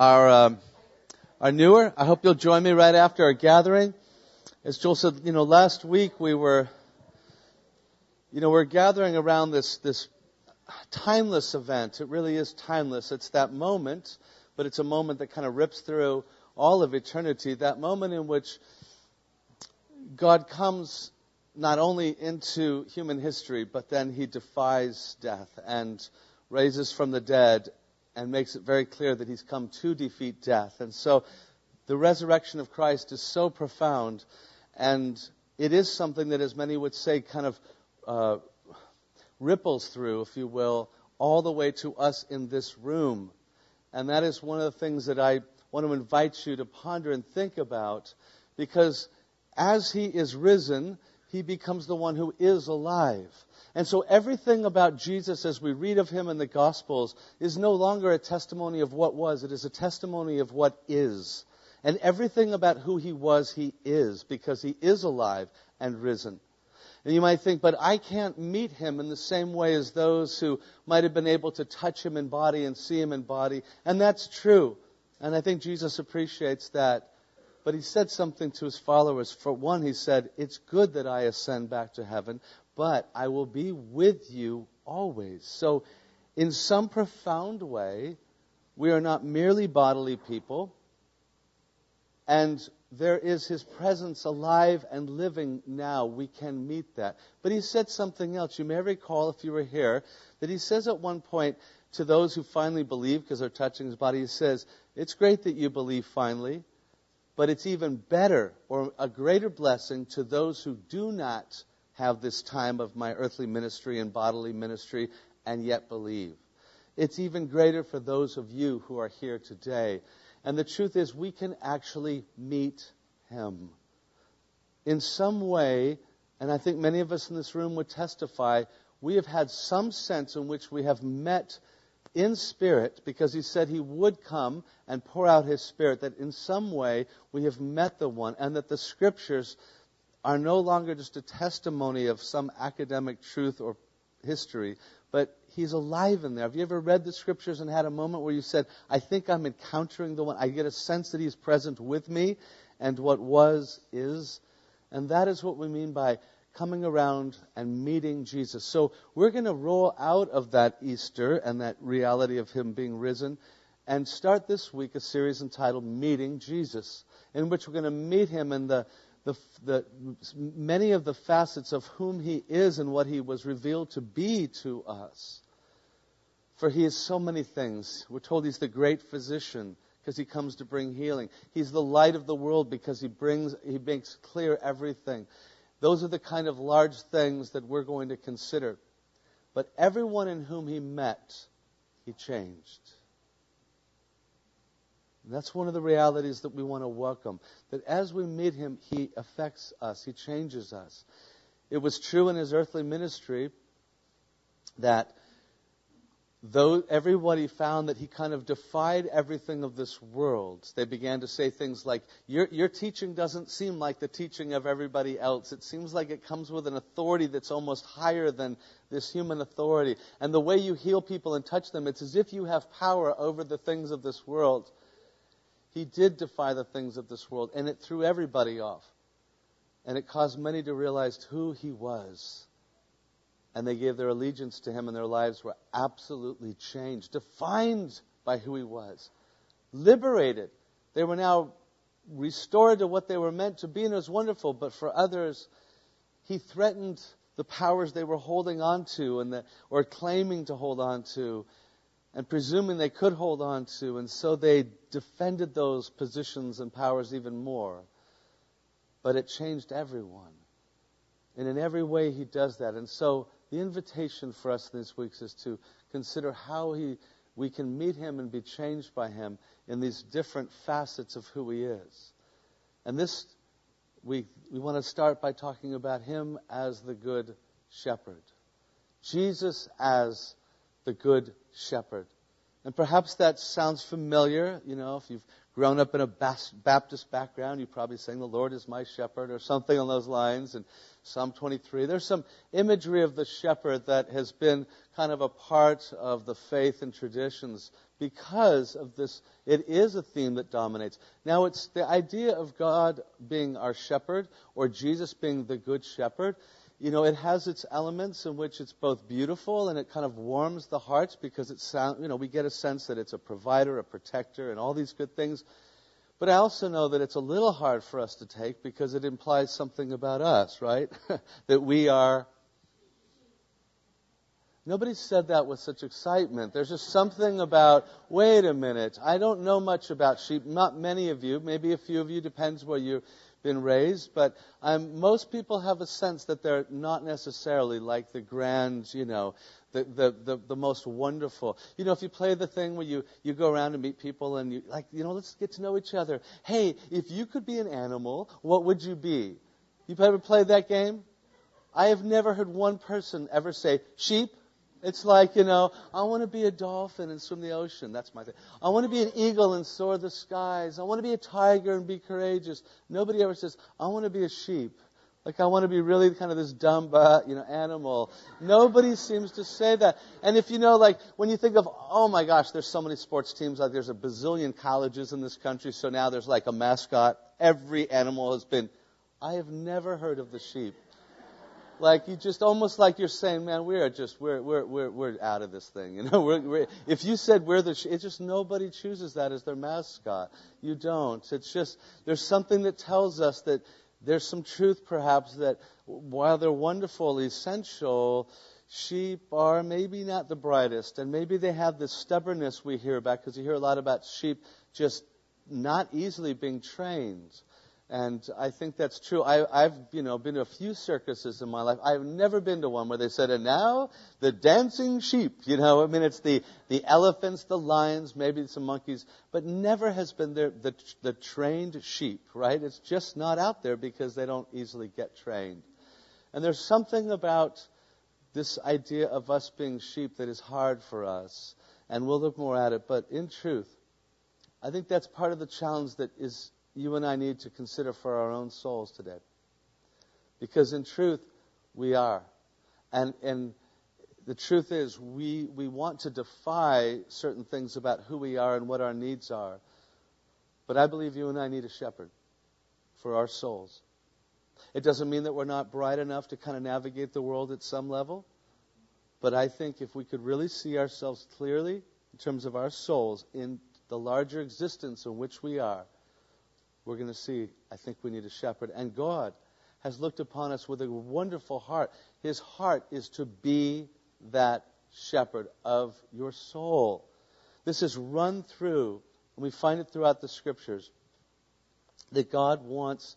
are newer, I hope you'll join me right after our gathering. As Joel said, last week we're gathering around this timeless event. It really is timeless. It's that moment, but it's a moment that kind of rips through all of eternity. That moment in which God comes not only into human history, but then He defies death and raises from the dead and makes it very clear that He's come to defeat death. And so the resurrection of Christ is so profound, and it is something that, as many would say, kind of ripples through, if you will, all the way to us in this room. And that is one of the things that I want to invite you to ponder and think about, because as He is risen, He becomes the one who is alive. And so everything about Jesus, as we read of Him in the Gospels, is no longer a testimony of what was. It is a testimony of what is. And everything about who He was, He is, because He is alive and risen. And you might think, but I can't meet Him in the same way as those who might have been able to touch Him in body and see Him in body. And that's true. And I think Jesus appreciates that. But He said something to His followers. For one, He said, it's good that I ascend back to heaven, but I will be with you always. So in some profound way, we are not merely bodily people, and there is His presence alive and living now. We can meet that. But He said something else. You may recall, if you were here, that He says at one point to those who finally believe because they're touching His body, He says, it's great that you believe finally, but it's even better or a greater blessing to those who do not have this time of my earthly ministry and bodily ministry and yet believe. It's even greater for those of you who are here today. And the truth is, we can actually meet Him in some way, and I think many of us in this room would testify, we have had some sense in which we have met in spirit, because He said He would come and pour out His Spirit, that in some way we have met the one, and that the Scriptures are no longer just a testimony of some academic truth or history, but He's alive in there. Have you ever read the Scriptures and had a moment where you said, I think I'm encountering the one. I get a sense that He's present with me, and what was is. And that is what we mean by coming around and meeting Jesus. So we're going to roll out of that Easter and that reality of Him being risen and start this week a series entitled Meeting Jesus, in which we're going to meet Him in the many of the facets of whom He is and what He was revealed to be to us. For He is so many things. We're told He's the great physician because He comes to bring healing. He's the light of the world because He makes clear everything. Those are the kind of large things that we're going to consider. But everyone in whom He met, He changed. And that's one of the realities that we want to welcome. That as we meet Him, He affects us. He changes us. It was true in His earthly ministry that though everybody found that He kind of defied everything of this world, they began to say things like, your teaching doesn't seem like the teaching of everybody else. It seems like it comes with an authority that's almost higher than this human authority. And the way you heal people and touch them, it's as if you have power over the things of this world. He did defy the things of this world, and it threw everybody off. And it caused many to realize who He was. And they gave their allegiance to Him, and their lives were absolutely changed, defined by who He was, liberated. They were now restored to what they were meant to be, and it was wonderful. But for others, He threatened the powers they were holding on to or claiming to hold on to, and presuming they could hold on to. And so they defended those positions and powers even more. But it changed everyone. And in every way He does that. And so the invitation for us this week is to consider how we can meet Him and be changed by Him in these different facets of who He is. And this week, we want to start by talking about Him as the Good Shepherd. Jesus as the Good Shepherd. And perhaps that sounds familiar, if you've grown up in a Baptist background, you probably sang, "The Lord is my shepherd," or something on those lines. And Psalm 23. There's some imagery of the shepherd that has been kind of a part of the faith and traditions because of this. It is a theme that dominates. Now, it's the idea of God being our shepherd or Jesus being the good shepherd. You know, it has its elements in which it's both beautiful and it kind of warms the hearts because we get a sense that it's a provider, a protector, and all these good things. But I also know that it's a little hard for us to take because it implies something about us, right? That we are... Nobody said that with such excitement. There's just something about, wait a minute, I don't know much about sheep. Not many of you, maybe a few of you, depends where you've been raised. But most people have a sense that they're not necessarily like the grand, the most wonderful. You know, if you play the thing where you go around and meet people and let's get to know each other. Hey, if you could be an animal, what would you be? You've ever played that game? I have never heard one person ever say, sheep. It's like, I want to be a dolphin and swim the ocean. That's my thing. I want to be an eagle and soar the skies. I want to be a tiger and be courageous. Nobody ever says, I want to be a sheep. Like, I want to be really kind of this dumb, animal. Nobody seems to say that. And if when you think of, oh my gosh, there's so many sports teams, like there's a bazillion colleges in this country, so now there's like a mascot. Every animal has been. I have never heard of the sheep. Like, you just almost like you're saying, man, we're out of this thing. If you said it's just nobody chooses that as their mascot. You don't. It's just, there's something that tells us that there's some truth perhaps that while they're wonderful, essential, sheep are maybe not the brightest. And maybe they have this stubbornness we hear about, because you hear a lot about sheep just not easily being trained. And I think that's true. I've been to a few circuses in my life. I've never been to one where they said, and now the dancing sheep. It's the elephants, the lions, maybe some monkeys, but never has been there the trained sheep, right? It's just not out there because they don't easily get trained. And there's something about this idea of us being sheep that is hard for us. And we'll look more at it. But in truth, I think that's part of the challenge that you and I need to consider for our own souls today. Because in truth, we are. And the truth is, we want to defy certain things about who we are and what our needs are. But I believe you and I need a shepherd for our souls. It doesn't mean that we're not bright enough to kind of navigate the world at some level. But I think if we could really see ourselves clearly in terms of our souls in the larger existence in which we are, we're going to see, I think we need a shepherd. And God has looked upon us with a wonderful heart. His heart is to be that shepherd of your soul. This is run through, and we find it throughout the Scriptures, that God wants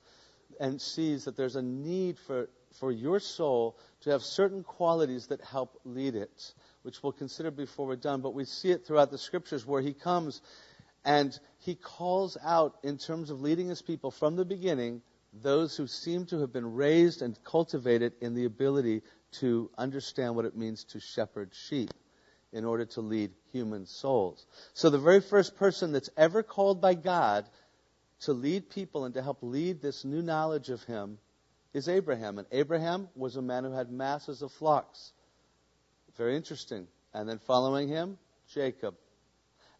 and sees that there's a need for your soul to have certain qualities that help lead it, which we'll consider before we're done. But we see it throughout the Scriptures where He comes and He calls out, in terms of leading His people from the beginning, those who seem to have been raised and cultivated in the ability to understand what it means to shepherd sheep in order to lead human souls. So the very first person that's ever called by God to lead people and to help lead this new knowledge of Him is Abraham. And Abraham was a man who had masses of flocks. Very interesting. And then following him, Jacob.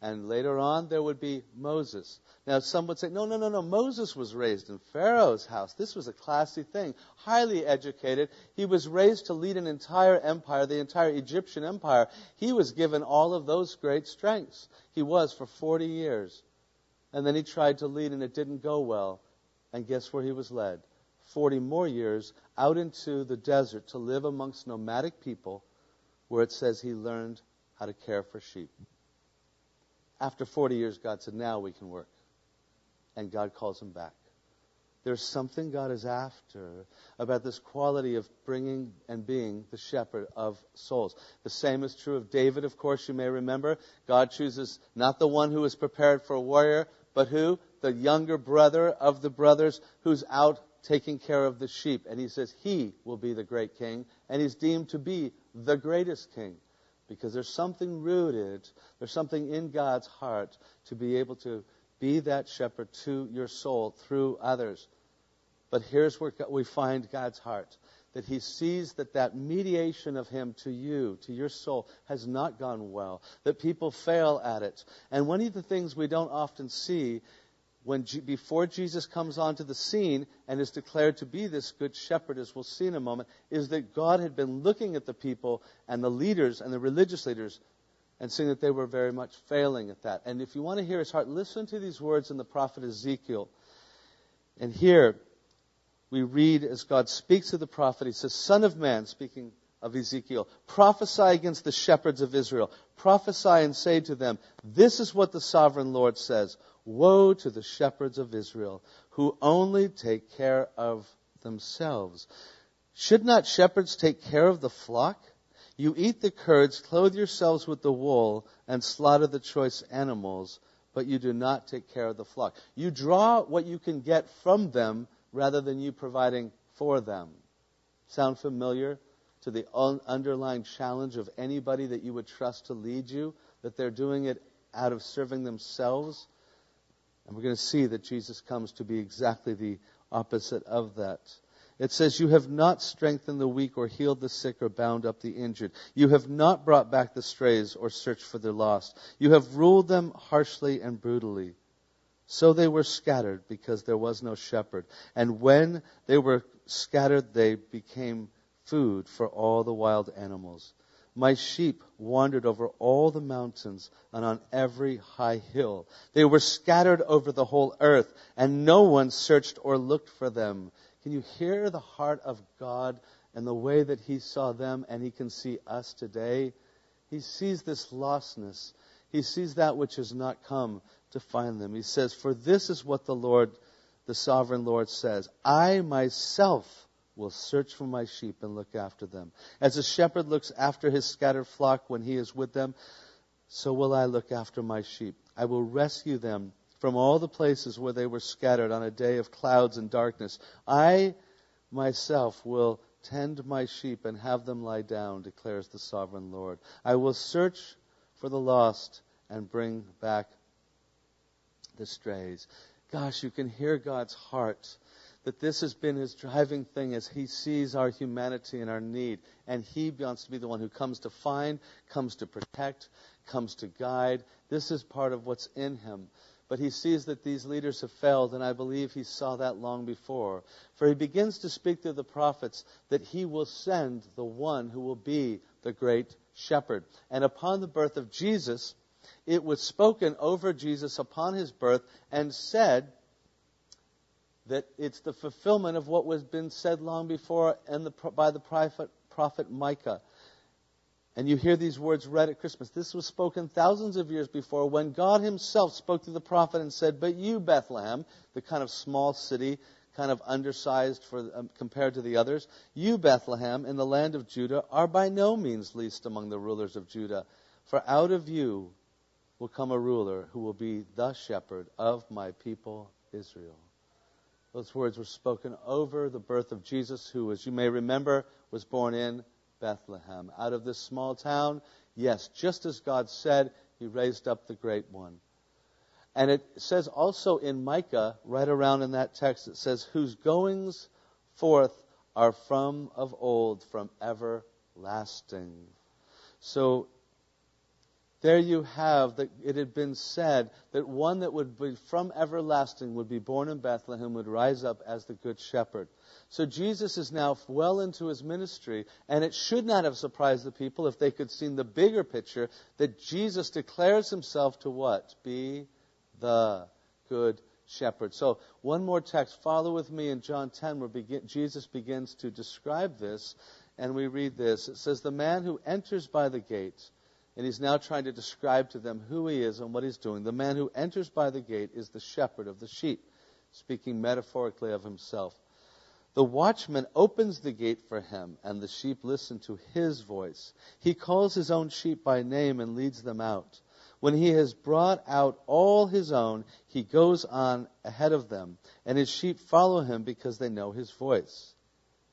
And later on, there would be Moses. Now, some would say, no. Moses was raised in Pharaoh's house. This was a classy thing. Highly educated. He was raised to lead an entire empire, the entire Egyptian empire. He was given all of those great strengths. He was for 40 years. And then he tried to lead, and it didn't go well. And guess where he was led? 40 more years out into the desert to live amongst nomadic people, where it says he learned how to care for sheep. After 40 years, God said, now we can work. And God calls him back. There's something God is after about this quality of bringing and being the shepherd of souls. The same is true of David, of course, you may remember. God chooses not the one who is prepared for a warrior, but who? The younger brother of the brothers who's out taking care of the sheep. And he says he will be the great king. And he's deemed to be the greatest king. Because there's something rooted, there's something in God's heart to be able to Be that shepherd to your soul through others. But here's where we find God's heart. That He sees that mediation of Him to you, to your soul, has not gone well. That people fail at it. And one of the things we don't often see before Jesus comes onto the scene and is declared to be this good shepherd, as we'll see in a moment, is that God had been looking at the people and the leaders and the religious leaders and seeing that they were very much failing at that. And if you want to hear His heart, listen to these words in the prophet Ezekiel. And here we read as God speaks to the prophet, He says, Son of man, speaking of Ezekiel, prophesy against the shepherds of Israel. Prophesy and say to them, this is what the sovereign Lord says. Woe to the shepherds of Israel, who only take care of themselves. Should not shepherds take care of the flock? You eat the curds, clothe yourselves with the wool, and slaughter the choice animals, but you do not take care of the flock. You draw what you can get from them rather than you providing for them. Sound familiar to the underlying challenge of anybody that you would trust to lead you, that they're doing it out of serving themselves? And we're going to see that Jesus comes to be exactly the opposite of that. It says, you have not strengthened the weak or healed the sick or bound up the injured. You have not brought back the strays or searched for the lost. You have ruled them harshly and brutally. So they were scattered because there was no shepherd. And when they were scattered, they became food for all the wild animals. My sheep wandered over all the mountains and on every high hill. They were scattered over the whole earth, and no one searched or looked for them. Can you hear the heart of God and the way that He saw them and He can see us today? He sees this lostness. He sees that which has not come to find them. He says, for this is what the Lord, the sovereign Lord says, I myself will search for my sheep and look after them. As a shepherd looks after his scattered flock when he is with them, so will I look after my sheep. I will rescue them from all the places where they were scattered on a day of clouds and darkness. I myself will tend my sheep and have them lie down, declares the sovereign Lord. I will search for the lost and bring back the strays. Gosh, you can hear God's heart, that this has been His driving thing as He sees our humanity and our need. And He wants to be the one who comes to find, comes to protect, comes to guide. This is part of what's in Him. But He sees that these leaders have failed, and I believe He saw that long before. For He begins to speak through the prophets that He will send the one who will be the great shepherd. And upon the birth of Jesus, it was spoken over Jesus upon His birth and said that it's the fulfillment of what was been said long before by the prophet Micah. And you hear these words read at Christmas. This was spoken thousands of years before when God Himself spoke to the prophet and said, but you, Bethlehem, the kind of small city, kind of undersized compared to the others, you, Bethlehem, in the land of Judah, are by no means least among the rulers of Judah. For out of you will come a ruler who will be the shepherd of my people Israel. Those words were spoken over the birth of Jesus, who, as you may remember, was born in Bethlehem. Out of this small town, yes, just as God said, He raised up the great one. And it says also in Micah, right around in that text, it says, whose goings forth are from of old, from everlasting. So there you have that it had been said that one that would be from everlasting would be born in Bethlehem, would rise up as the good shepherd. So Jesus is now well into His ministry, and it should not have surprised the people if they could see the bigger picture that Jesus declares Himself to what? Be the good shepherd. So one more text. Follow with me in John 10 where Jesus begins to describe this, and we read this. It says, the man who enters by the gate, and He's now trying to describe to them who He is and what He's doing. The man who enters by the gate is the shepherd of the sheep, speaking metaphorically of Himself. The watchman opens the gate for him, and the sheep listen to his voice. He calls his own sheep by name and leads them out. When he has brought out all his own, he goes on ahead of them, and his sheep follow him because they know his voice.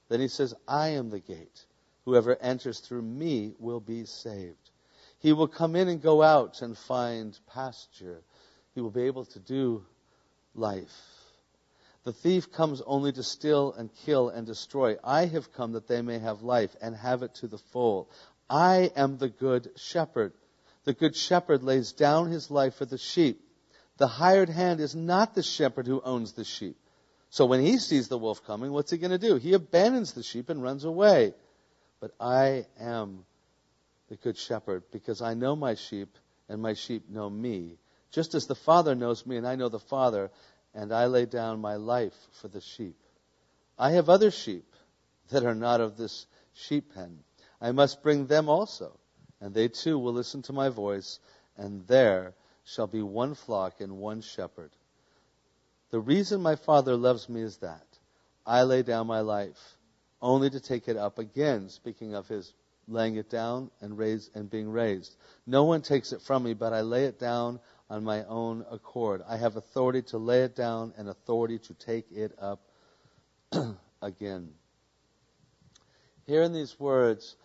Then he says, I am the gate. Whoever enters through me will be saved. He will come in and go out and find pasture. he will be able to do life. The thief comes only to steal and kill and destroy. I have come that they may have life and have it to the full. I am the good shepherd. The good shepherd lays down his life for the sheep. The hired hand is not the shepherd who owns the sheep. So when he sees the wolf coming, what's he going to do? He abandons the sheep and runs away. But I am the good shepherd, because I know my sheep, and my sheep know me. Just as the Father knows me, and I know the Father, and I lay down my life for the sheep. I have other sheep that are not of this sheep pen. I must bring them also, and they too will listen to my voice, and there shall be one flock and one shepherd. The reason my Father loves me is that I lay down my life, only to take it up again, speaking of his laying it down and being raised. No one takes it from me, but I lay it down on my own accord. I have authority to lay it down and authority to take it up again. Here in these words,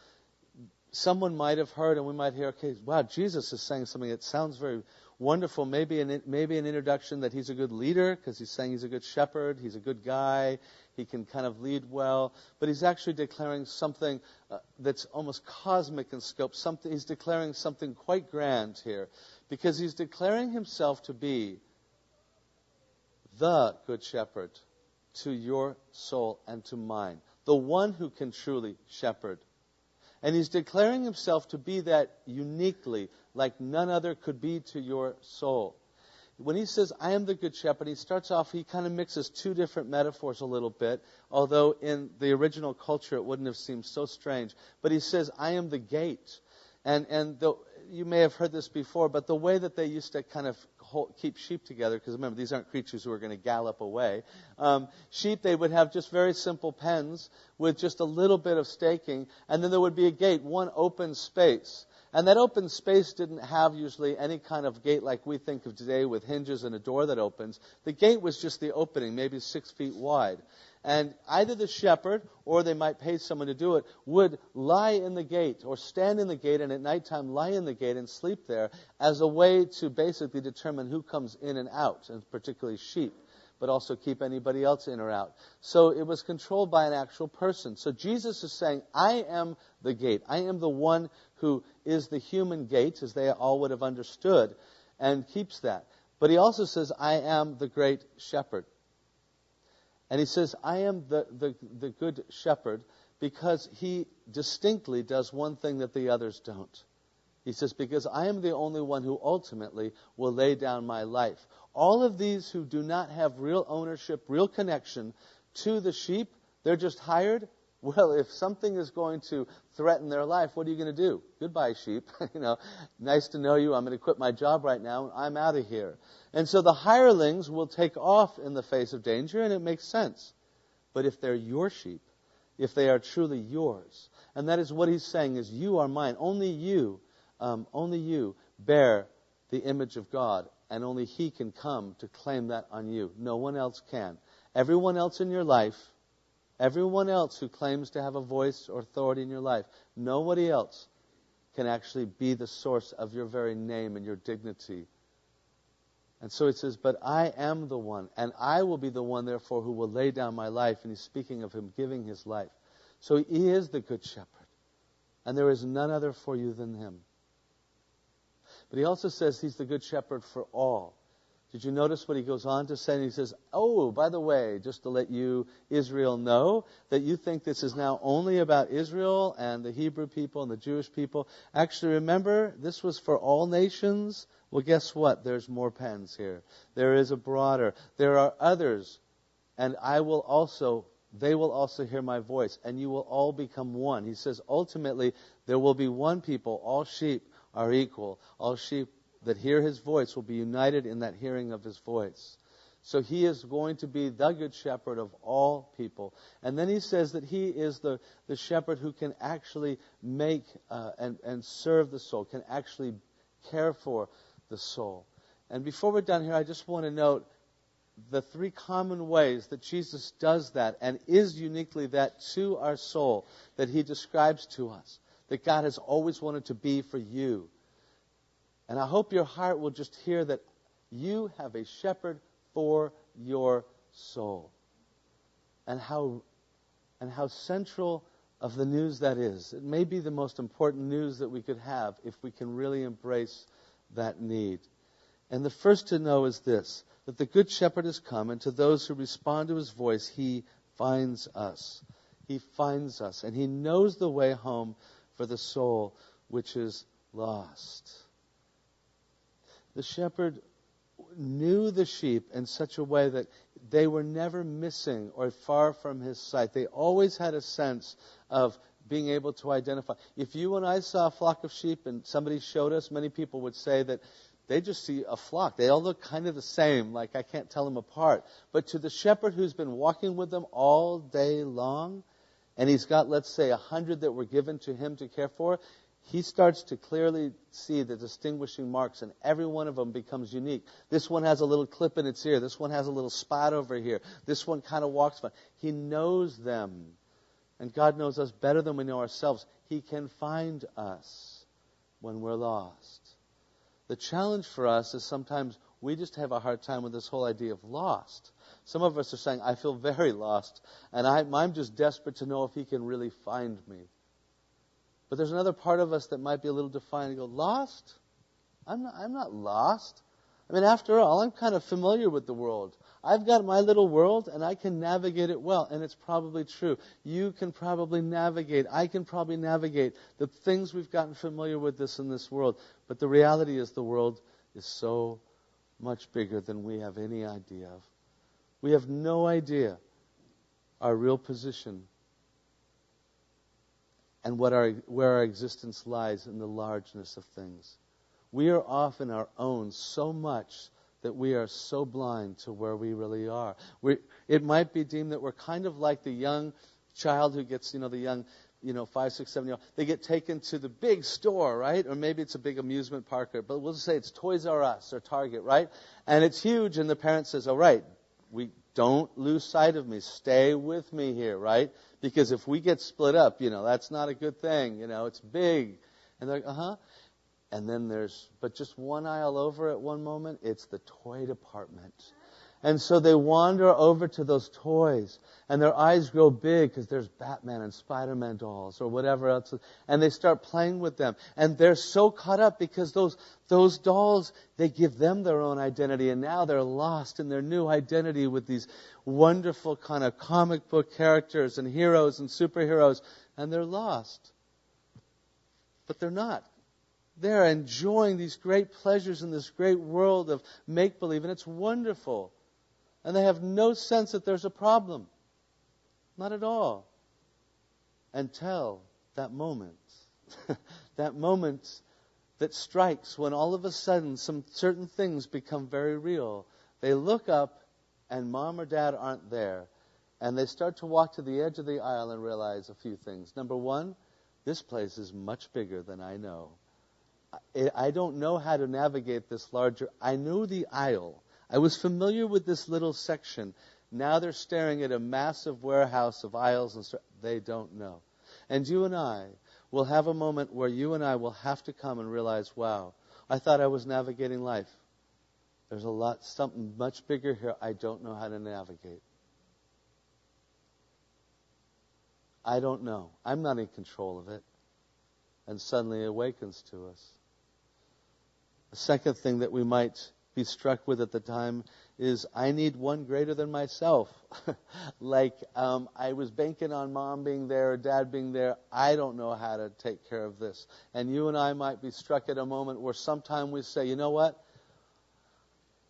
someone might have heard, and we might hear, okay, wow, Jesus is saying something that sounds very wonderful. Maybe an introduction that he's a good leader, because he's saying he's a good shepherd, he's a good guy, he can kind of lead well. But he's actually declaring something that's almost cosmic in scope. He's declaring something quite grand here, because he's declaring himself to be the good shepherd to your soul and to mine, the one who can truly shepherd. And he's declaring himself to be that uniquely, like none other could be to your soul. When he says, I am the good shepherd, he kind of mixes two different metaphors a little bit, although in the original culture it wouldn't have seemed so strange. But he says, I am the gate. You may have heard this before, but the way that they used to kind of keep sheep together, because remember, these aren't creatures who are going to gallop away. Sheep, they would have just very simple pens with just a little bit of staking, and then there would be a gate, one open space. And that open space didn't have usually any kind of gate like we think of today with hinges and a door that opens. The gate was just the opening, maybe 6 feet wide. And either the shepherd, or they might pay someone to do it, would lie in the gate or stand in the gate and at nighttime lie in the gate and sleep there as a way to basically determine who comes in and out, and particularly sheep, but also keep anybody else in or out. So it was controlled by an actual person. So Jesus is saying, I am the gate. I am the one who is the human gate, as they all would have understood, and keeps that. But he also says, I am the great shepherd. And he says, I am the good shepherd, because he distinctly does one thing that the others don't. He says, because I am the only one who ultimately will lay down my life. All of these who do not have real ownership, real connection to the sheep, they're just hired. Well, if something is going to threaten their life, what are you going to do? Goodbye, sheep. Nice to know you. I'm going to quit my job right now. I'm out of here. And so the hirelings will take off in the face of danger, and it makes sense. But if they're your sheep, if they are truly yours, and that is what he's saying is, you are mine. Only you bear the image of God, and only he can come to claim that on you. No one else can. Everyone else in your life, everyone else who claims to have a voice or authority in your life, nobody else can actually be the source of your very name and your dignity. And so it says, but I am the one, and I will be the one, therefore, who will lay down my life. And he's speaking of him giving his life. So he is the good shepherd. And there is none other for you than him. But he also says he's the good shepherd for all. Did you notice what he goes on to say? And he says, oh, by the way, just to let you, Israel, know that you think this is now only about Israel and the Hebrew people and the Jewish people. Actually, remember, this was for all nations. Well, guess what? There's more pens here. There is a broader. There are others. And they will also hear my voice. And you will all become one. He says, ultimately, there will be one people. All sheep are equal. All sheep that hear his voice will be united in that hearing of his voice. So he is going to be the good shepherd of all people. And then he says that he is the shepherd who can actually make and serve the soul, can actually care for the soul. And before we're done here, I just want to note the 3 common ways that Jesus does that and is uniquely that to our soul that he describes to us, that God has always wanted to be for you. And I hope your heart will just hear that You have a shepherd for your soul. And how central of the news that is. It may be the most important news that we could have if we can really embrace that need. And the first to know is this, that the Good Shepherd has come, and to those who respond to his voice, he finds us. He finds us, and he knows the way home for the soul which is lost. The shepherd knew the sheep in such a way that they were never missing or far from his sight. They always had a sense of being able to identify. If you and I saw a flock of sheep and somebody showed us, many people would say that they just see a flock. They all look kind of the same, like I can't tell them apart. But to the shepherd who's been walking with them all day long, and he's got, let's say, 100 that were given to him to care for, he starts to clearly see the distinguishing marks, and every one of them becomes unique. This one has a little clip in its ear. This one has a little spot over here. This one kind of walks by. He knows them. And God knows us better than we know ourselves. He can find us when we're lost. The challenge for us is sometimes we just have a hard time with this whole idea of lost. Some of us are saying, I feel very lost, and I'm just desperate to know if he can really find me. But there's another part of us that might be a little defiant and go, lost? I'm not lost. I mean, after all, I'm kind of familiar with the world. I've got my little world, and I can navigate it well, and it's probably true. You can probably navigate. I can probably navigate the things we've gotten familiar with in this world. But the reality is the world is so much bigger than we have any idea of. We have no idea our real position and where our existence lies in the largeness of things. We are off in our own so much that we are so blind to where we really are. It might be deemed that we're kind of like the young child who gets, the young, 5, 6, 7-year-old. They get taken to the big store, right? Or maybe it's a big amusement park, but we'll just say it's Toys R Us or Target, right? And it's huge, and the parent says, all right, we don't lose sight of me. Stay with me here, right? Because if we get split up, that's not a good thing. It's big. And they're like, And then but just one aisle over at one moment, it's the toy department. And so they wander over to those toys, and their eyes grow big because there's Batman and Spider-Man dolls or whatever else. And they start playing with them. And they're so caught up because those dolls, they give them their own identity. And now they're lost in their new identity with these wonderful kind of comic book characters and heroes and superheroes. And they're lost. But they're not. They're enjoying these great pleasures in this great world of make-believe, and it's wonderful. And they have no sense that there's a problem. Not at all. Until that moment. That moment that strikes when all of a sudden some certain things become very real. They look up and mom or dad aren't there. And they start to walk to the edge of the aisle and realize a few things. Number one, this place is much bigger than I know. I don't know how to navigate this larger. I knew the aisle. I was familiar with this little section. Now they're staring at a massive warehouse of aisles and they don't know. And you and I will have a moment where you and I will have to come and realize, wow, I thought I was navigating life. There's something much bigger here I don't know how to navigate. I don't know. I'm not in control of it. And suddenly it awakens to us. The second thing that we might be struck with at the time is I need one greater than myself. I was banking on mom being there or dad being there. I don't know how to take care of this. And you and I might be struck at a moment where sometime we say, you know what?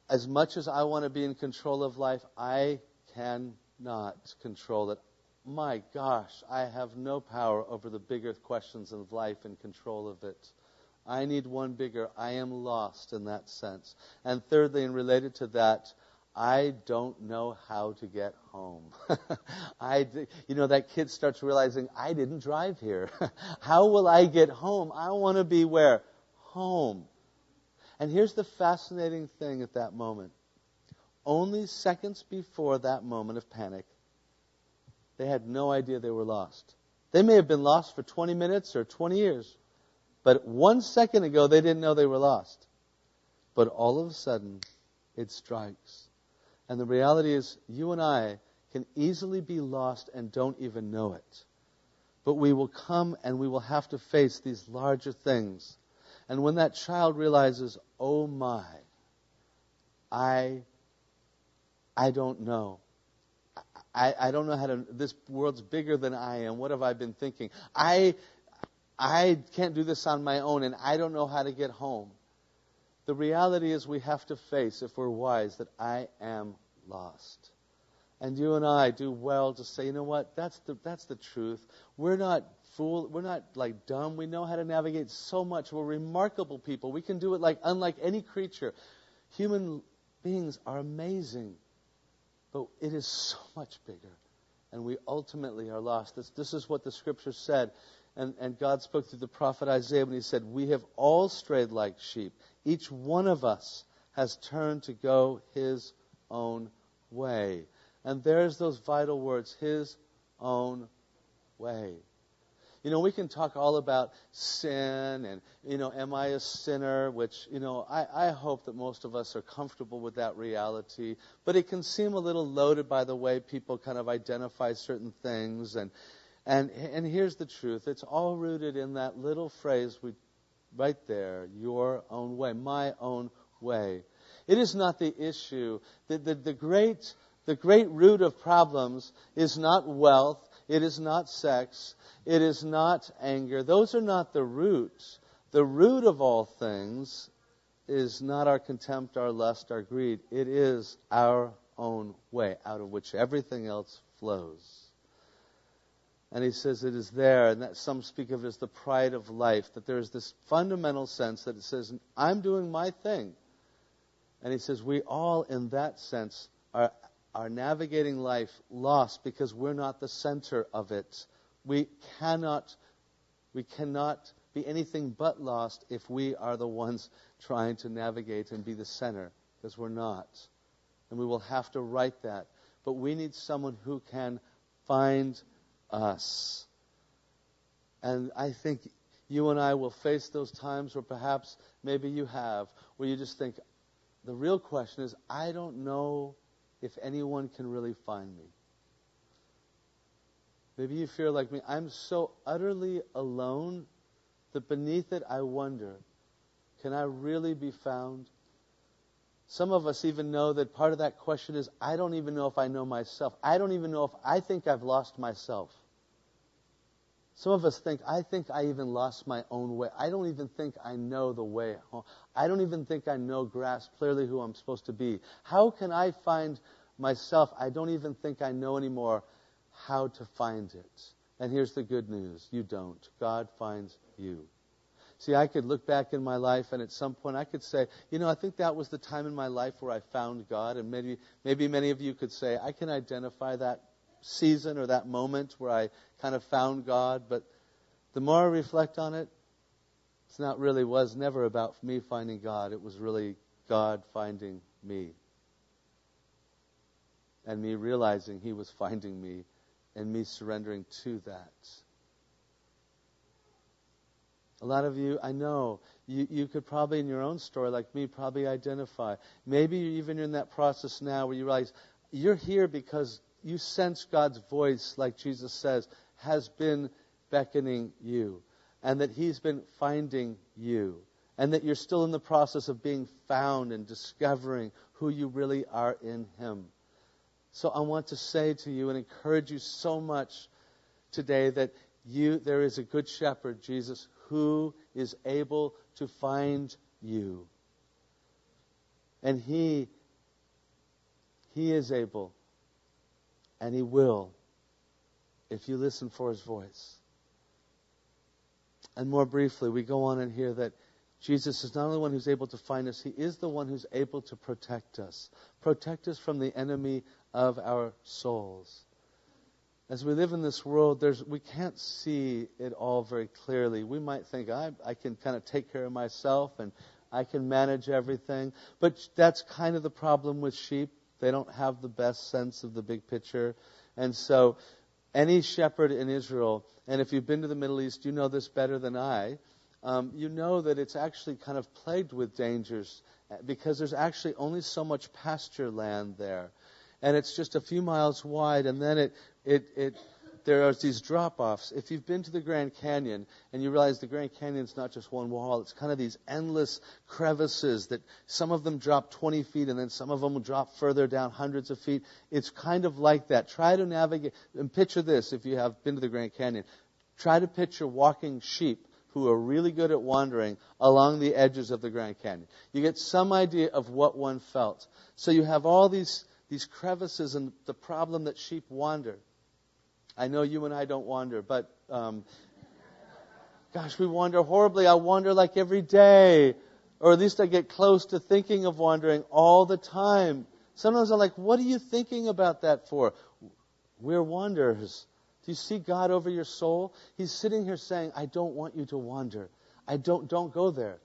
As much as I want to be in control of life, I cannot control it. My gosh, I have no power over the bigger questions of life and control of it. I need one bigger. I am lost in that sense. And thirdly, and related to that, I don't know how to get home. That kid starts realizing, I didn't drive here. How will I get home? I want to be where? Home. And here's the fascinating thing at that moment. Only seconds before that moment of panic, they had no idea they were lost. They may have been lost for 20 minutes or 20 years. But 1 second ago, they didn't know they were lost. But all of a sudden, it strikes. And the reality is, you and I can easily be lost and don't even know it. But we will come and we will have to face these larger things. And when that child realizes, oh my, I don't know. I don't know how to, this world's bigger than I am. What have I been thinking? I can't do this on my own, and I don't know how to get home. The reality is we have to face, if we're wise, that I am lost. And you and I do well to say, you know what, that's the truth. We're not like dumb. We know how to navigate so much. We're remarkable people. We can do it like unlike any creature. Human beings are amazing. But it is so much bigger. And we ultimately are lost. This is what the Scripture said. And God spoke through the prophet Isaiah when he said, we have all strayed like sheep. Each one of us has turned to go his own way. And there's those vital words, his own way. You know, we can talk all about sin and, am I a sinner? Which, I hope that most of us are comfortable with that reality. But it can seem a little loaded by the way people kind of identify certain things. And here's the truth. It's all rooted in that little phrase right there, your own way, my own way. It is not the issue. The great root of problems is not wealth. It is not sex. It is not anger. Those are not the roots. The root of all things is not our contempt, our lust, our greed. It is our own way, out of which everything else flows. And he says it is there, and that some speak of it as the pride of life, that there is this fundamental sense that it says, I'm doing my thing. And he says we all, in that sense, are navigating life lost because we're not the center of it. We cannot be anything but lost if we are the ones trying to navigate and be the center, because we're not. And we will have to write that. But we need someone who can find us. And I think you and I will face those times where perhaps maybe you have, where you just think, the real question is, I don't know if anyone can really find me. Maybe you feel like me. I'm so utterly alone that beneath it I wonder, can I really be found? Some of us even know that part of that question is, I don't even know if I know myself. I don't even know if I think I've lost myself. Some of us think, I think I even lost my own way. I don't even think I know the way home. I don't even think I grasp clearly who I'm supposed to be. How can I find myself? I don't even think I know anymore how to find it. And here's the good news. You don't. God finds you. See, I could look back in my life and at some point I could say, I think that was the time in my life where I found God. And maybe many of you could say, I can identify that season or that moment where I kind of found God. But the more I reflect on it, was never about me finding God. It was really God finding me. And me realizing He was finding me and me surrendering to that. A lot of you, I know, you could probably in your own story, like me, probably identify. Maybe you're even in that process now where you realize you're here because you sense God's voice, like Jesus says, has been beckoning you. And that He's been finding you. And that you're still in the process of being found and discovering who you really are in Him. So I want to say to you and encourage you so much today that there is a good shepherd, Jesus, who is able to find you. And He is able, and He will, if you listen for His voice. And more briefly, we go on and hear that Jesus is not only the one who's able to find us, He is the one who's able to protect us. Protect us from the enemy of our souls. As we live in this world, we can't see it all very clearly. We might think, I can kind of take care of myself and I can manage everything. But that's kind of the problem with sheep. They don't have the best sense of the big picture. And so any shepherd in Israel, and if you've been to the Middle East, you know this better than I, you know that it's actually kind of plagued with dangers because there's actually only so much pasture land there. And it's just a few miles wide, and then there are these drop-offs. If you've been to the Grand Canyon and you realize the Grand Canyon's not just one wall, it's kind of these endless crevices that some of them drop 20 feet and then some of them will drop further down hundreds of feet. It's kind of like that. Try to navigate, and picture this if you have been to the Grand Canyon. Try to picture walking sheep who are really good at wandering along the edges of the Grand Canyon. You get some idea of what one felt. So you have all these crevices and the problem that sheep wander. I know you and I don't wander, but gosh, we wander horribly. I wander like every day, or at least I get close to thinking of wandering all the time. Sometimes I'm like, what are you thinking about that for? We're wanderers. Do you see God over your soul? He's sitting here saying, I don't want you to wander. Don't go there.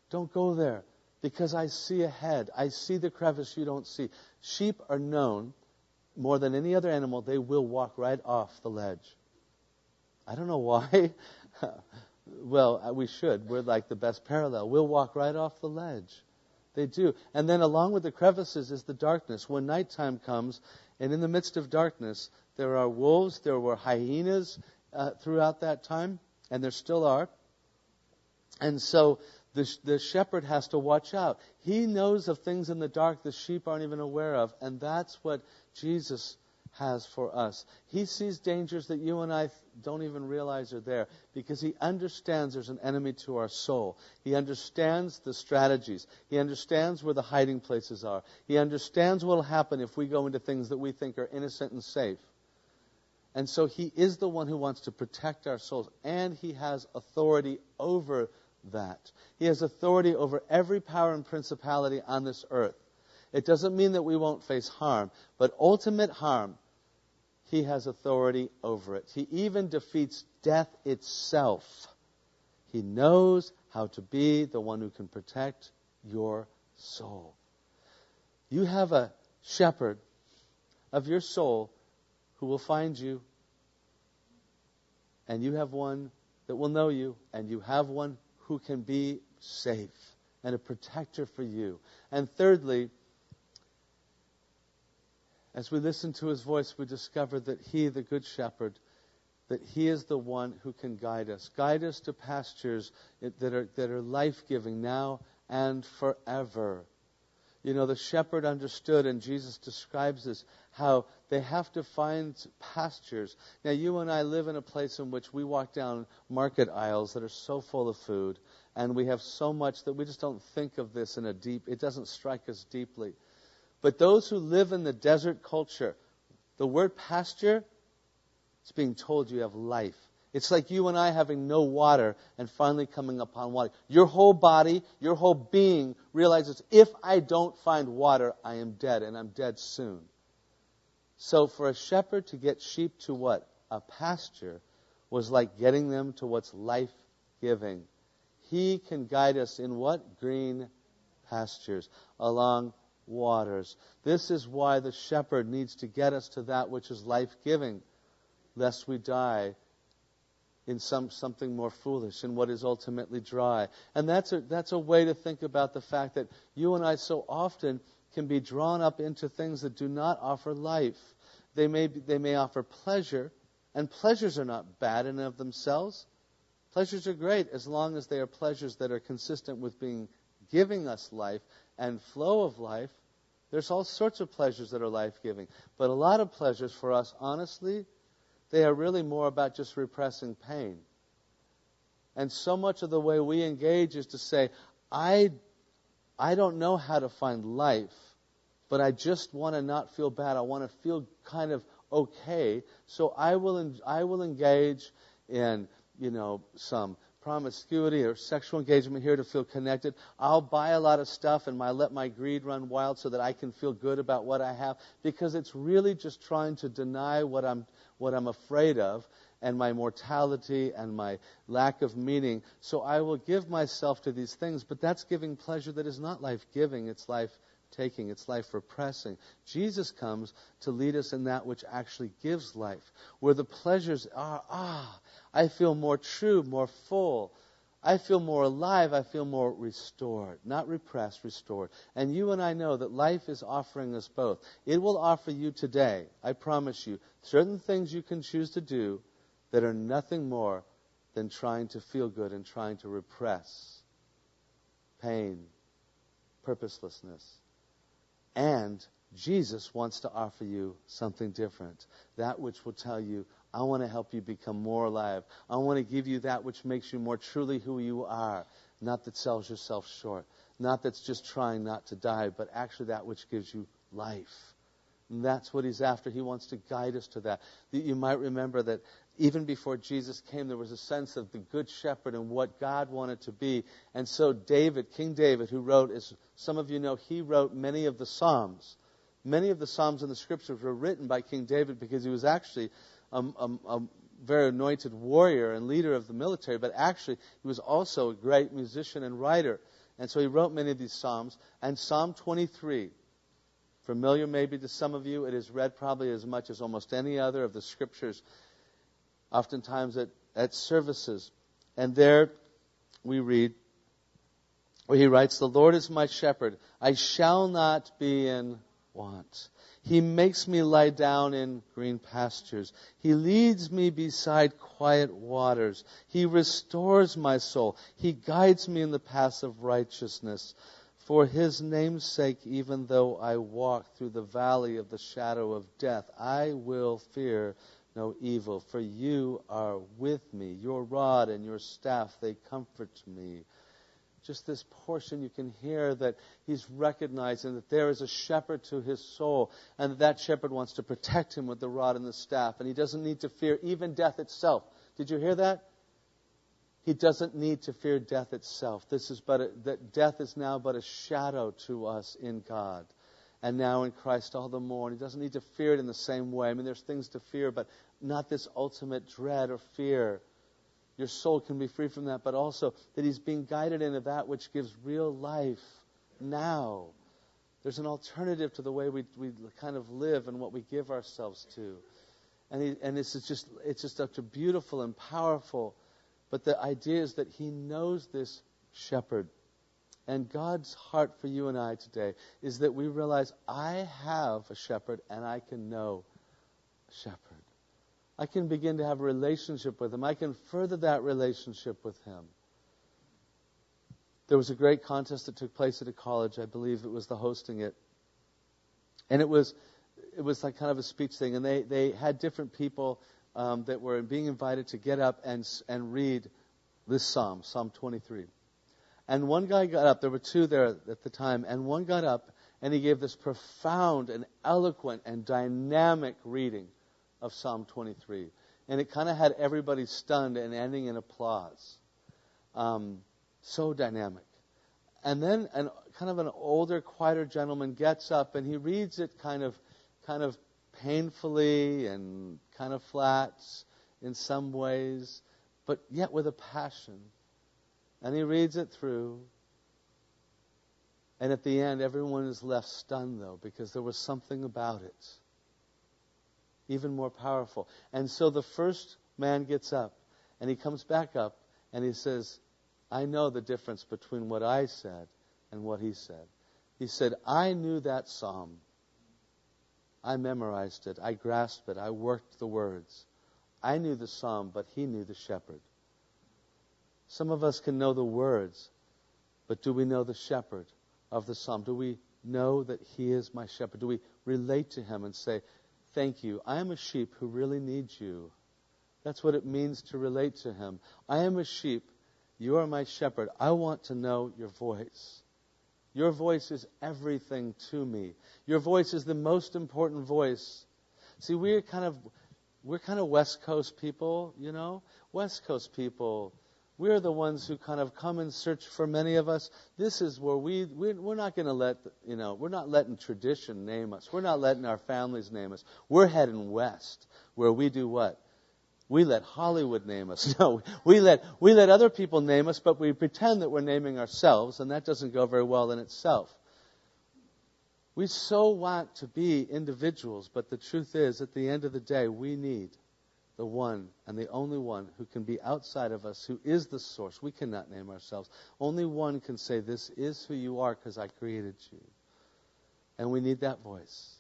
Don't go there. Because I see ahead. I see the crevice you don't see. Sheep are known, more than any other animal, they will walk right off the ledge. I don't know why. Well, we should. We're like the best parallel. We'll walk right off the ledge. They do. And then along with the crevices is the darkness. When nighttime comes, and in the midst of darkness, there are wolves, there were hyenas throughout that time, and there still are. And so the shepherd has to watch out. He knows of things in the dark the sheep aren't even aware of, and that's what Jesus has for us. He sees dangers that you and I don't even realize are there, because he understands there's an enemy to our soul. He understands the strategies. He understands where the hiding places are. He understands what will happen if we go into things that we think are innocent and safe. And so he is the one who wants to protect our souls, and he has authority over that. He has authority over every power and principality on this earth. It doesn't mean that we won't face harm, but ultimate harm, he has authority over it. He even defeats death itself. He knows how to be the one who can protect your soul. You have a shepherd of your soul who will find you, and you have one that will know you, and you have one who can be safe and a protector for you. And thirdly, as we listen to his voice, we discover that he, the good shepherd, that he is the one who can guide us to pastures that are life-giving now and forever. You know, the shepherd understood, and Jesus describes this, how they have to find pastures. Now, you and I live in a place in which we walk down market aisles that are so full of food, and we have so much that we just don't think of this in a deep, it doesn't strike us deeply. But those who live in the desert culture, the word pasture, it's being told you have life. It's like you and I having no water and finally coming upon water. Your whole body, your whole being realizes, if I don't find water, I am dead, and I'm dead soon. So for a shepherd to get sheep to what? A pasture was like getting them to what's life-giving. He can guide us in what? Green pastures, along waters. This is why the shepherd needs to get us to that which is life-giving, lest we die in something more foolish, in what is ultimately dry. And that's a way to think about the fact that you and I so often can be drawn up into things that do not offer life. They may offer pleasure, and pleasures are not bad in and of themselves. Pleasures are great as long as they are pleasures that are consistent with giving us life and flow of life. There's all sorts of pleasures that are life-giving. But a lot of pleasures for us, honestly, they are really more about just repressing pain. And so much of the way we engage is to say, I don't know how to find life, but I just want to not feel bad. I want to feel kind of okay. So I will engage in, some promiscuity or sexual engagement here to feel connected. I'll buy a lot of stuff and let my greed run wild so that I can feel good about what I have, because it's really just trying to deny what I'm afraid of, and my mortality and my lack of meaning. So I will give myself to these things, but that's giving pleasure that is not life-giving, it's life-taking, it's life-repressing. Jesus comes to lead us in that which actually gives life, where the pleasures are, I feel more true, more full. I feel more alive. I feel more restored. Not repressed, restored. And you and I know that life is offering us both. It will offer you today, I promise you, certain things you can choose to do that are nothing more than trying to feel good and trying to repress pain, purposelessness. And Jesus wants to offer you something different. That which will tell you, I want to help you become more alive. I want to give you that which makes you more truly who you are. Not that sells yourself short. Not that's just trying not to die, but actually that which gives you life. And that's what he's after. He wants to guide us to that. You might remember that even before Jesus came, there was a sense of the Good Shepherd and what God wanted to be. And so David, King David, who wrote, as some of you know, he wrote many of the Psalms. Many of the Psalms in the Scriptures were written by King David because he was actually a very anointed warrior and leader of the military, but actually he was also a great musician and writer. And so he wrote many of these Psalms. And Psalm 23, familiar maybe to some of you, it is read probably as much as almost any other of the Scriptures, oftentimes at services. And there we read, where he writes, "The Lord is my shepherd. I shall not be in want. He makes me lie down in green pastures. He leads me beside quiet waters. He restores my soul. He guides me in the paths of righteousness. For his name's sake, even though I walk through the valley of the shadow of death, I will fear no evil. For you are with me. Your rod and your staff, they comfort me." Just this portion, you can hear that he's recognizing that there is a shepherd to his soul, and that shepherd wants to protect him with the rod and the staff, and he doesn't need to fear even death itself. Did you hear that? He doesn't need to fear death itself. That death is now but a shadow to us in God, and now in Christ all the more. And he doesn't need to fear it in the same way. I mean, there's things to fear, but not this ultimate dread or fear. Your soul can be free from that, but also that he's being guided into that which gives real life now. There's an alternative to the way we kind of live and what we give ourselves to. And it's just such a beautiful and powerful, but the idea is that he knows this shepherd. And God's heart for you and I today is that we realize I have a shepherd and I can know a shepherd. I can begin to have a relationship with him. I can further that relationship with him. There was a great contest that took place at a college. I believe it was the hosting it. And it was like kind of a speech thing. And they had different people that were being invited to get up and read this psalm, Psalm 23. And one guy got up. There were two there at the time. And one got up and he gave this profound and eloquent and dynamic reading of Psalm 23. And it kind of had everybody stunned and ending in applause. So dynamic. And then kind of an older, quieter gentleman gets up and he reads it kind of painfully and kind of flat in some ways, but yet with a passion. And he reads it through. And at the end, everyone is left stunned, though, because there was something about it even more powerful. And so the first man gets up, and he comes back up, and he says, I know the difference between what I said and what he said. He said, I knew that psalm. I memorized it. I grasped it. I worked the words. I knew the psalm, but he knew the shepherd. Some of us can know the words, but do we know the shepherd of the psalm? Do we know that he is my shepherd? Do we relate to him and say, thank you. I am a sheep who really needs you. That's what it means to relate to him. I am a sheep. You are my shepherd. I want to know your voice. Your voice is everything to me. Your voice is the most important voice. See, we're kind of West Coast people, you know. West Coast people. We're the ones who kind of come and search for many of us. This is where we're not going to let, we're not letting tradition name us. We're not letting our families name us. We're heading west, where we do what? We let Hollywood name us. No, we let other people name us, but we pretend that we're naming ourselves, and that doesn't go very well in itself. We so want to be individuals, but the truth is, at the end of the day, we need the one and the only one who can be outside of us, who is the source. We cannot name ourselves. Only one can say, this is who you are because I created you. And we need that voice.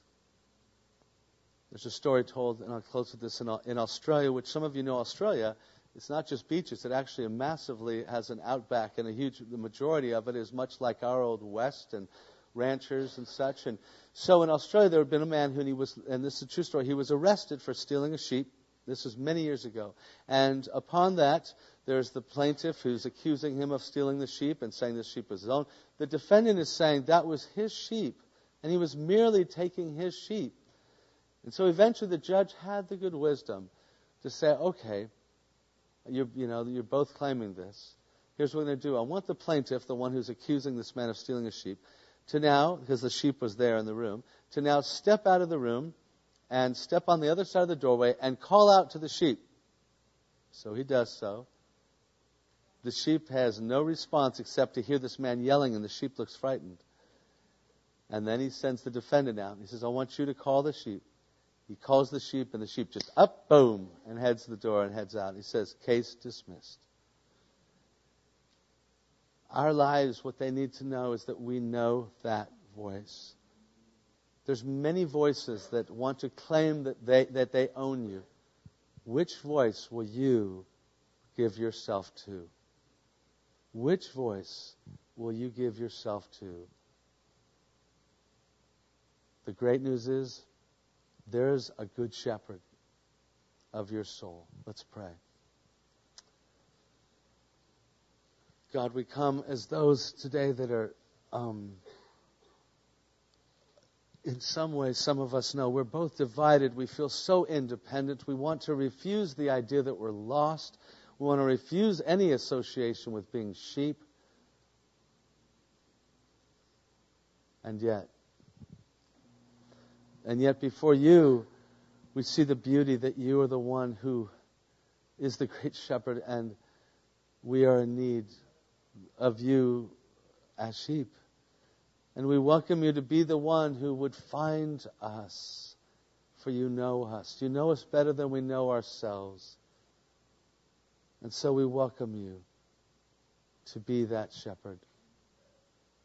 There's a story told, and I'll close with this, in Australia, which some of you know Australia. It's not just beaches. It actually massively has an outback, and the majority of it is much like our old West and ranchers and such. And so in Australia, there had been a man and this is a true story, he was arrested for stealing a sheep. This was many years ago. And upon that, there's the plaintiff who's accusing him of stealing the sheep and saying the sheep was his own. The defendant is saying that was his sheep, and he was merely taking his sheep. And so eventually the judge had the good wisdom to say, okay, you're both claiming this. Here's what we're going to do. I want the plaintiff, the one who's accusing this man of stealing a sheep, to now, because the sheep was there in the room, to now step out of the room and step on the other side of the doorway and call out to the sheep. So he does so. The sheep has no response except to hear this man yelling, and the sheep looks frightened. And then he sends the defendant out. He says, I want you to call the sheep. He calls the sheep, and the sheep just up, boom, and heads to the door and heads out. He says, case dismissed. Our lives, what they need to know is that we know that voice. There's many voices that want to claim that they own you. Which voice will you give yourself to? Which voice will you give yourself to? The great news is, there's a good shepherd of your soul. Let's pray. God, we come as those today that are, in some ways, some of us know, we're both divided. We feel so independent. We want to refuse the idea that we're lost. We want to refuse any association with being sheep. And yet before you, we see the beauty that you are the one who is the great shepherd, and we are in need of you as sheep. And we welcome you to be the one who would find us, for you know us. You know us better than we know ourselves. And so we welcome you to be that shepherd.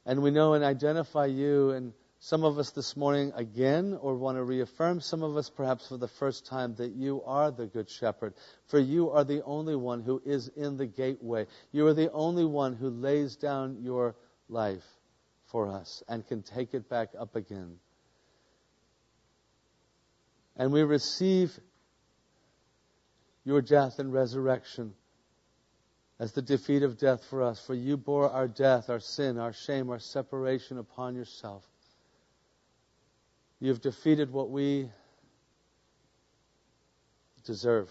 And we know and identify you, and some of us this morning again, or want to reaffirm, some of us perhaps for the first time, that you are the good shepherd. For you are the only one who is in the gateway. You are the only one who lays down your life for us and can take it back up again. And we receive your death and resurrection as the defeat of death for us. For you bore our death, our sin, our shame, our separation upon yourself. You have defeated what we deserve.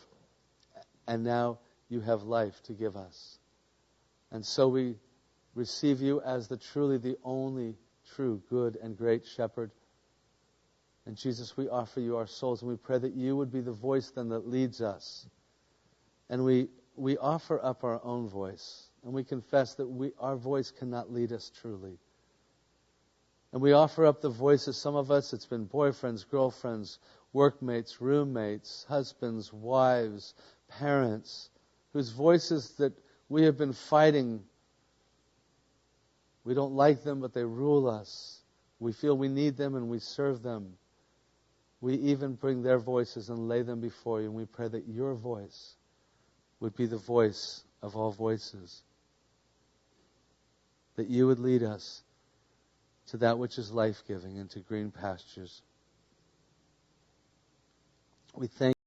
And now you have life to give us. And so we receive you as truly the only true, good, and great shepherd. And Jesus, we offer you our souls, and we pray that you would be the voice then that leads us. And we offer up our own voice. And we confess that our voice cannot lead us truly. And we offer up the voices. Some of us, it's been boyfriends, girlfriends, workmates, roommates, husbands, wives, parents, whose voices that we have been fighting. We don't like them, but they rule us. We feel we need them, and we serve them. We even bring their voices and lay them before you, and we pray that your voice would be the voice of all voices. That you would lead us to that which is life-giving and to green pastures. We thank